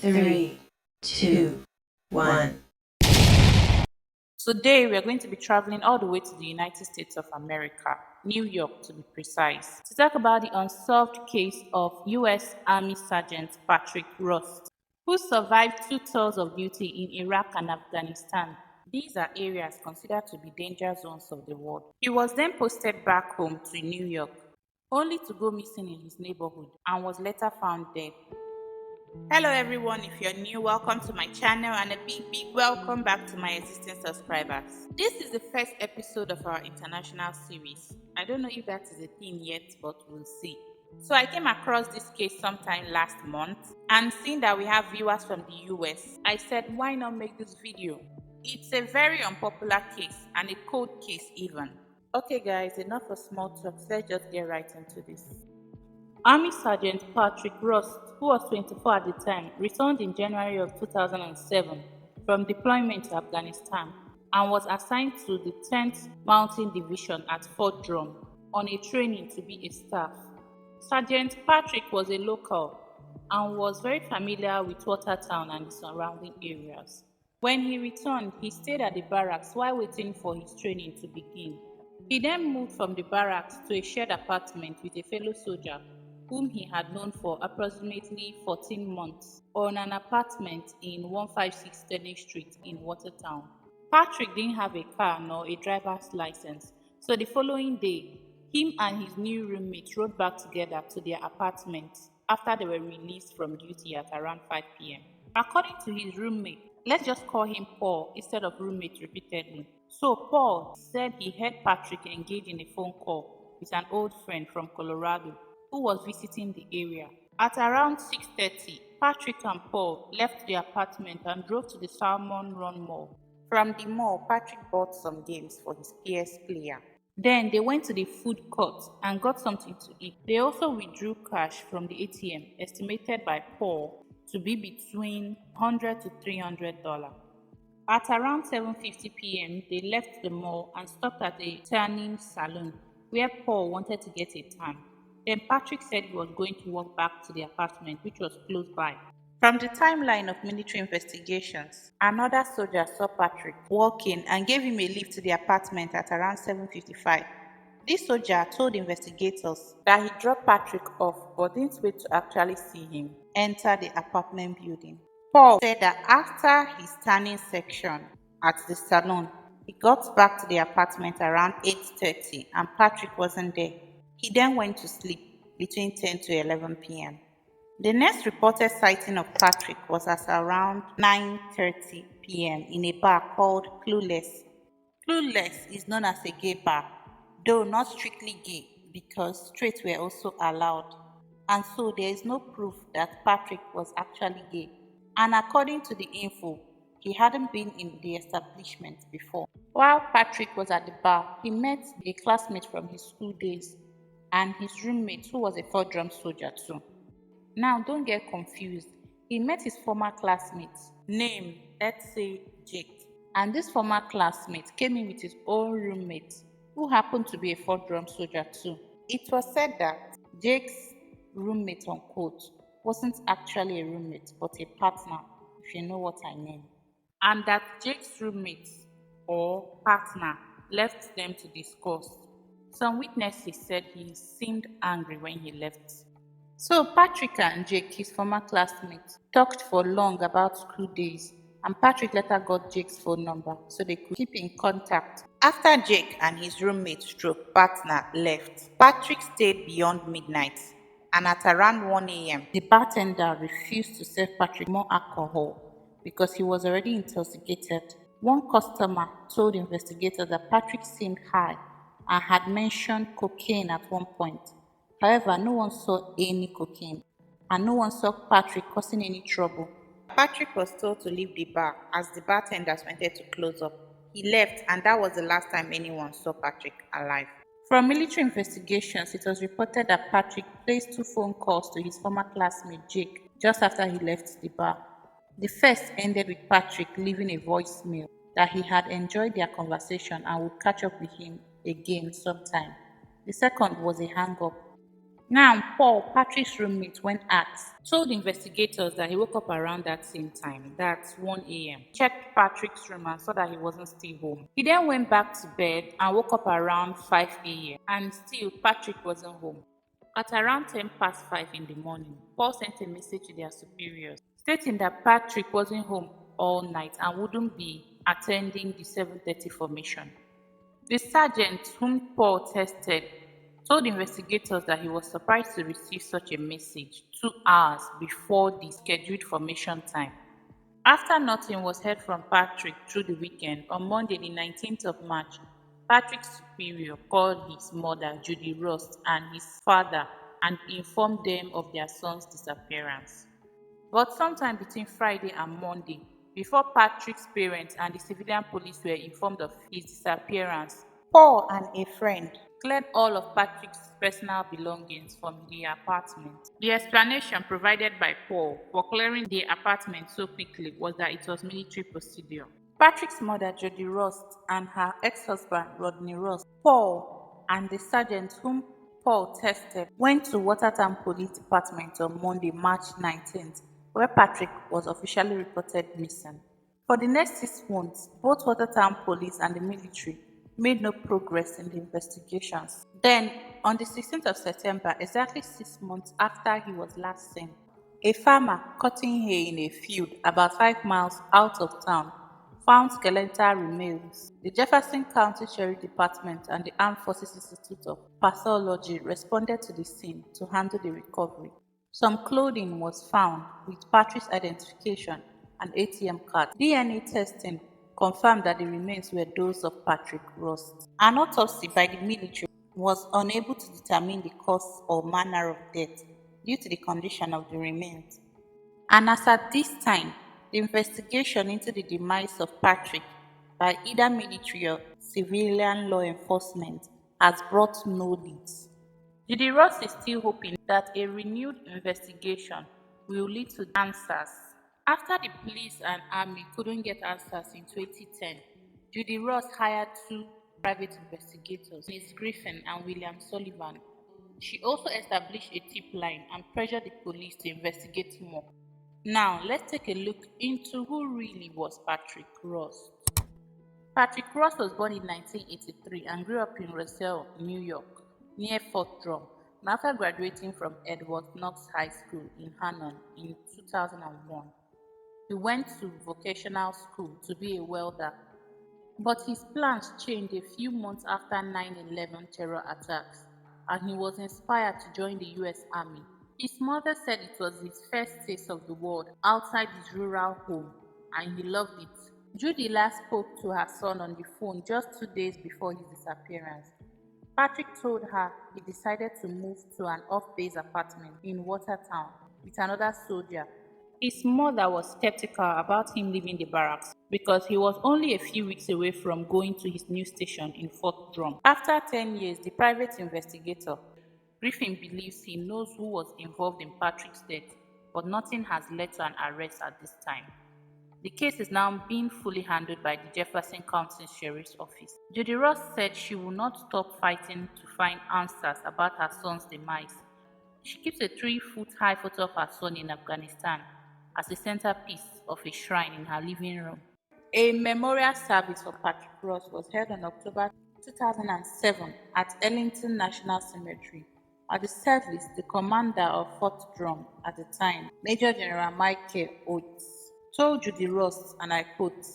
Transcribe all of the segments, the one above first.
3, 2, 1. Today, we are going to be traveling all the way to the United States of America, New York to be precise, to talk about the unsolved case of U.S. Army Sergeant Patrick Rust, who survived 2 tours of duty in Iraq and Afghanistan. These are areas considered to be danger zones of the world. He was then posted back home to New York, only to go missing in his neighborhood and was later found dead. Hello everyone, if you're new, welcome to my channel and a big welcome back to my existing subscribers. This is the first episode of our international series. I don't know if that is a theme yet, but we'll see. So I came across this case sometime last month, and seeing that we have viewers from the US, I said why not make this video? It's a very unpopular case and a cold case even. Okay guys, enough of small talks, let's just get right into this. Army Sergeant Patrick Rust, who was 24 at the time, returned in January of 2007 from deployment to Afghanistan and was assigned to the 10th Mountain Division at Fort Drum on a training to be a staff. Sergeant Patrick was a local and was very familiar with Watertown and the surrounding areas. When he returned, he stayed at the barracks while waiting for his training to begin. He then moved from the barracks to a shared apartment with a fellow soldier whom he had known for approximately 14 months, on an apartment in 156 Sterling Street in Watertown. Patrick didn't have a car nor a driver's license, so the following day, him and his new roommate rode back together to their apartment after they were released from duty at around 5 p.m. According to his roommate, let's just call him Paul instead of roommate repeatedly. So Paul said he heard Patrick engage in a phone call with an old friend from Colorado who was visiting the area. At around 6:30, Patrick and Paul left the apartment and drove to the Salmon Run Mall. From the mall, Patrick bought some games for his PS player. Then they went to the food court and got something to eat. They also withdrew cash from the ATM, estimated by Paul to be between $100 to $300. At around 7:50 p.m., they left the mall and stopped at a tanning salon where Paul wanted to get a tan. Then Patrick said he was going to walk back to the apartment, which was close by. From the timeline of military investigations, another soldier saw Patrick walking and gave him a lift to the apartment at around 7:55. This soldier told investigators that he dropped Patrick off but didn't wait to actually see him enter the apartment building. Paul said that after his tanning section at the salon, he got back to the apartment around 8:30 and Patrick wasn't there. He then went to sleep between 10 to 11 p.m. The next reported sighting of Patrick was at around 9:30 p.m. in a bar called Clueless. Clueless is known as a gay bar, though not strictly gay because straight were also allowed, and so there is no proof that Patrick was actually gay. And according to the info, he hadn't been in the establishment before. While Patrick was at the bar, he met a classmate from his school days and his roommate, who was a Fort Drum soldier too. Now, don't get confused. He met his former classmate, named, let's say, Jake. And this former classmate came in with his own roommate, who happened to be a Fort Drum soldier too. It was said that Jake's roommate, unquote, wasn't actually a roommate, but a partner, if you know what I mean. And that Jake's roommate, or partner, left them to discuss. Some witnesses said he seemed angry when he left. So Patrick and Jake, his former classmate, talked for long about school days, and Patrick later got Jake's phone number so they could keep in contact. After Jake and his roommate stroke partner left, Patrick stayed beyond midnight, and at around 1 a.m., the bartender refused to serve Patrick more alcohol because he was already intoxicated. One customer told investigators that Patrick seemed high and had mentioned cocaine at one point. However, no one saw any cocaine, and no one saw Patrick causing any trouble. Patrick was told to leave the bar as the bartenders wanted to close up. He left, and that was the last time anyone saw Patrick alive. From military investigations, it was reported that Patrick placed 2 phone calls to his former classmate Jake just after he left the bar. The first ended with Patrick leaving a voicemail that he had enjoyed their conversation and would catch up with him again sometime. The second was a hang-up. Now, Paul, Patrick's roommate, when asked, told investigators that he woke up around that same time, that's 1 a.m. Checked Patrick's room and saw that he wasn't still home. He then went back to bed and woke up around 5 a.m. and still Patrick wasn't home. At around 10 past 5 in the morning, Paul sent a message to their superiors stating that Patrick wasn't home all night and wouldn't be attending the 7:30 formation. The sergeant, whom Paul tested, told investigators that he was surprised to receive such a message 2 hours before the scheduled formation time. After nothing was heard from Patrick through the weekend, on Monday, the 19th of March, Patrick's superior called his mother, Judy Rust, and his father and informed them of their son's disappearance. But sometime between Friday and Monday, before Patrick's parents and the civilian police were informed of his disappearance, Paul and a friend cleared all of Patrick's personal belongings from the apartment. The explanation provided by Paul for clearing the apartment so quickly was that it was military procedure. Patrick's mother, Jodie Rust, and her ex-husband, Rodney Rust, Paul, and the sergeant whom Paul tested went to Watertown Police Department on Monday, March 19th, where Patrick was officially reported missing. For the next 6 months, both Watertown Police and the military made no progress in the investigations. Then, on the 16th of September, exactly 6 months after he was last seen, a farmer cutting hay in a field about 5 miles out of town found skeletal remains. The Jefferson County Sheriff Department and the Armed Forces Institute of Pathology responded to the scene to handle the recovery. Some clothing was found with Patrick's identification and ATM card. DNA testing confirmed that the remains were those of Patrick Ross. An autopsy by the military was unable to determine the cause or manner of death due to the condition of the remains. And as at this time, the investigation into the demise of Patrick by either military or civilian law enforcement has brought no leads. Judy Ross is still hoping that a renewed investigation will lead to answers. After the police and army couldn't get answers in 2010, Judy Ross hired two private investigators, Ms. Griffin and William Sullivan. She also established a tip line and pressured the police to investigate more. Now, let's take a look into who really was Patrick Ross. Patrick Ross was born in 1983 and grew up in Russell, New York, near Fort Drum. And after graduating from Edward Knox High School in Hannon in 2001, he went to vocational school to be a welder. But his plans changed a few months after 9/11 terror attacks, and he was inspired to join the US Army. His mother said it was his first taste of the world outside his rural home, and he loved it. Judy last spoke to her son on the phone just 2 days before his disappearance. Patrick told her he decided to move to an off-base apartment in Watertown with another soldier. His mother was skeptical about him leaving the barracks because he was only a few weeks away from going to his new station in Fort Drum. After 10 years, the private investigator, Griffin, believes he knows who was involved in Patrick's death, but nothing has led to an arrest at this time. The case is now being fully handled by the Jefferson County Sheriff's Office. Judy Ross said she will not stop fighting to find answers about her son's demise. She keeps a 3-foot high photo of her son in Afghanistan as a centerpiece of a shrine in her living room. A memorial service for Patrick Ross was held on October 2007 at Ellington National Cemetery. At the service, the commander of Fort Drum at the time, Major General Michael Oates, told Judy Ross, and I quote,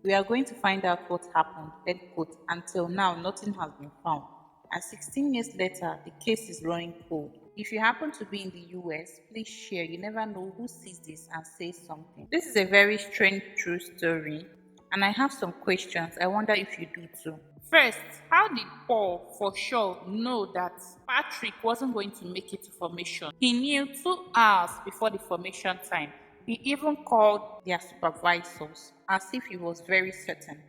"We are going to find out what happened," end quote. Until now, nothing has been found. And 16 years later, the case is running cold. If you happen to be in the US, please share. You never know who sees this and says something. This is a very strange true story, and I have some questions. I wonder if you do too. First, how did Paul for sure know that Patrick wasn't going to make it to formation? He knew 2 hours before the formation time. He even called their supervisors as if he was very certain.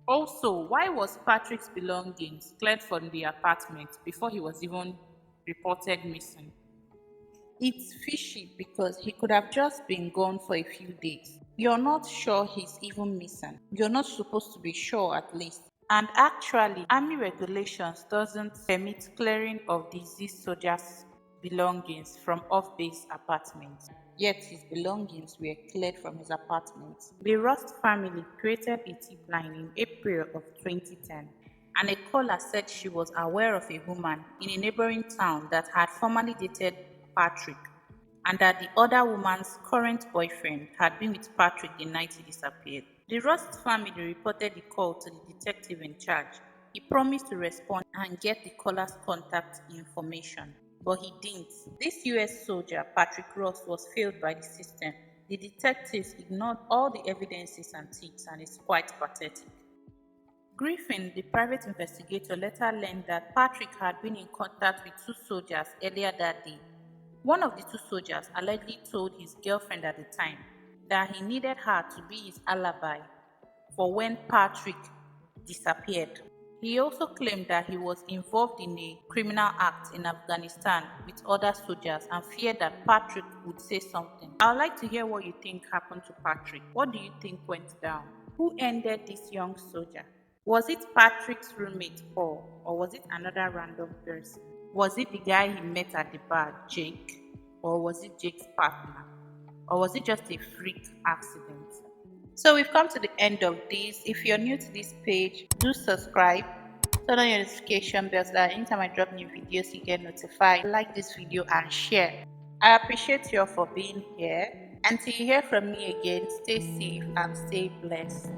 Also, why was Patrick's belongings cleared from the apartment before he was even reported missing? It's fishy because he could have just been gone for a few days. You're not sure he's even missing. You're not supposed to be sure at least. And actually, army regulations doesn't permit clearing of deceased soldiers' belongings from off-base apartments. Yet his belongings were cleared from his apartment. The Rust family created a tip line in April of 2010, and a caller said she was aware of a woman in a neighboring town that had formerly dated Patrick, and that the other woman's current boyfriend had been with Patrick the night he disappeared. The Rust family reported the call to the detective in charge. He promised to respond and get the caller's contact information, but he didn't. This US soldier, Patrick Ross, was failed by the system. The detectives ignored all the evidences and tips, and it's quite pathetic. Griffin, the private investigator, later learned that Patrick had been in contact with two soldiers earlier that day. One of the two soldiers allegedly told his girlfriend at the time that he needed her to be his alibi for when Patrick disappeared. He also claimed that he was involved in a criminal act in Afghanistan with other soldiers and feared that Patrick would say something. I'd like to hear what you think happened to Patrick. What do you think went down? Who ended this young soldier? Was it Patrick's roommate Paul, or was it another random person? Was it the guy he met at the bar, Jake? Or was it Jake's partner? Or was it just a freak accident? So we've come to the end of this. If you're new to this page, do subscribe, turn on your notification bell so that anytime I drop new videos, you get notified. Like this video and share. I appreciate you all for being here. Until you hear from me again, stay safe and stay blessed.